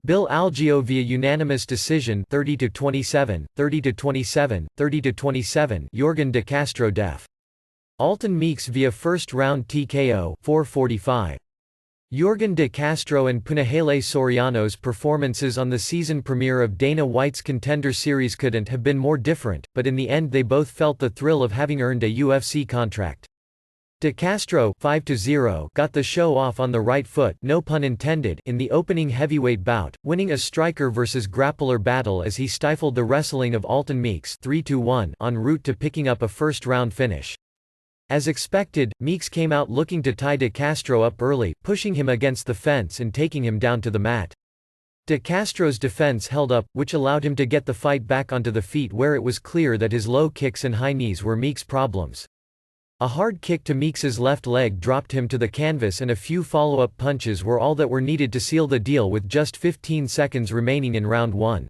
Bill Algeo via unanimous decision 30-27, 30-27, 30-27 Yorgan de Castro def. Alton Meeks via first round TKO 4:45. Yorgan de Castro and Punahele Soriano's performances on the season premiere of Dana White's Contender series couldn't have been more different, but in the end they both felt the thrill of having earned a UFC contract. De Castro 5-0 got the show off on the right foot, no pun intended, in the opening heavyweight bout, winning a striker versus grappler battle as he stifled the wrestling of Alton Meeks 3-1 en route to picking up a first-round finish. As expected, Meeks came out looking to tie De Castro up early, pushing him against the fence and taking him down to the mat. De Castro's defense held up, which allowed him to get the fight back onto the feet where it was clear that his low kicks and high knees were Meeks' problems. A hard kick to Meeks's left leg dropped him to the canvas and a few follow-up punches were all that were needed to seal the deal with just 15 seconds remaining in round 1.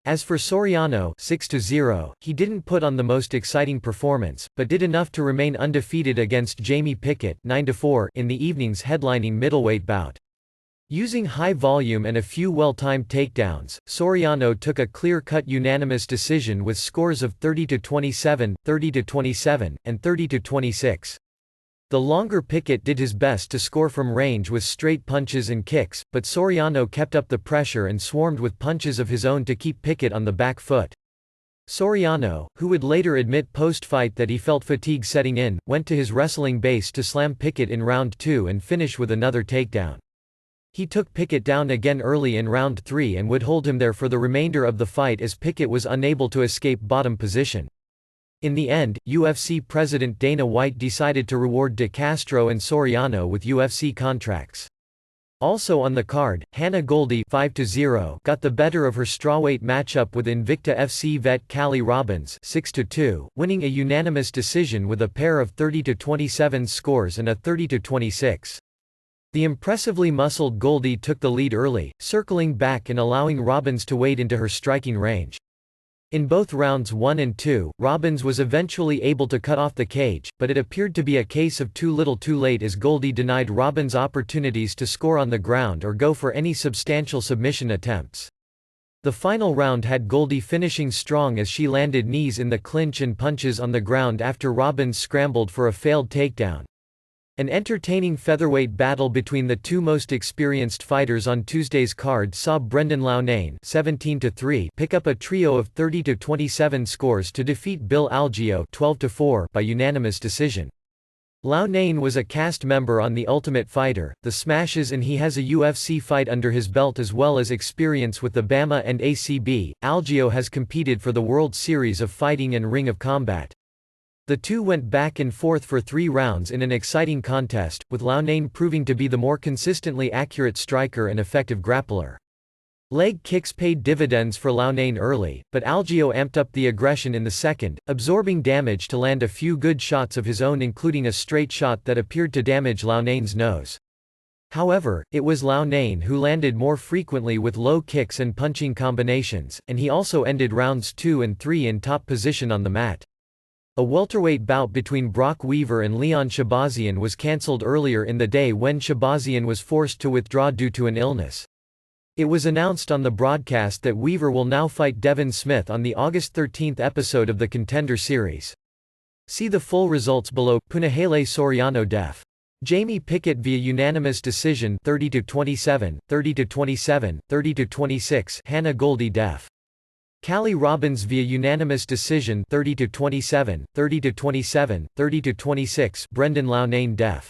As for Soriano 6-0, he didn't put on the most exciting performance, but did enough to remain undefeated against Jamie Pickett 9-4 in the evening's headlining middleweight bout. Using high volume and a few well-timed takedowns, Soriano took a clear-cut unanimous decision with scores of 30-27, 30-27, and 30-26. The longer Pickett did his best to score from range with straight punches and kicks, but Soriano kept up the pressure and swarmed with punches of his own to keep Pickett on the back foot. Soriano, who would later admit post-fight that he felt fatigue setting in, went to his wrestling base to slam Pickett in round 2 and finish with another takedown. He took Pickett down again early in round 3 and would hold him there for the remainder of the fight as Pickett was unable to escape bottom position. In the end, UFC President Dana White decided to reward De Castro and Soriano with UFC contracts. Also on the card, Hannah Goldy 5-0 got the better of her strawweight matchup with Invicta FC vet Callie Robbins 6-2, winning a unanimous decision with a pair of 30-27 scores and a 30-26. The impressively muscled Goldy took the lead early, circling back and allowing Robbins to wade into her striking range. In both rounds 1 and 2, Robbins was eventually able to cut off the cage, but it appeared to be a case of too little too late as Goldy denied Robbins opportunities to score on the ground or go for any substantial submission attempts. The final round had Goldy finishing strong as she landed knees in the clinch and punches on the ground after Robbins scrambled for a failed takedown. An entertaining featherweight battle between the two most experienced fighters on Tuesday's card saw Brendan Loughnane 17-3 pick up a trio of 30-27 scores to defeat Bill Algeo 12-4 by unanimous decision. Loughnane was a cast member on The Ultimate Fighter, The Smashes, and he has a UFC fight under his belt as well as experience with the BAMMA and ACB. Algeo has competed for the World Series of Fighting and Ring of Combat. The two went back and forth for 3 rounds in an exciting contest, with Loughnane proving to be the more consistently accurate striker and effective grappler. Leg kicks paid dividends for Loughnane early, but Algeo amped up the aggression in the second, absorbing damage to land a few good shots of his own, including a straight shot that appeared to damage Lougnane's nose. However, it was Loughnane who landed more frequently with low kicks and punching combinations, and he also ended rounds 2 and 3 in top position on the mat. A welterweight bout between Brock Weaver and Leon Shabazian was cancelled earlier in the day when Shabazian was forced to withdraw due to an illness. It was announced on the broadcast that Weaver will now fight Devin Smith on the August 13 episode of the Contender series. See the full results below. Punahele Soriano def. Jamie Pickett via unanimous decision 30-27, 30-27, 30-26 Hannah Goldy def. Callie Robbins via unanimous decision 30-27, 30-27, 30-26 Brendan Loughnane def.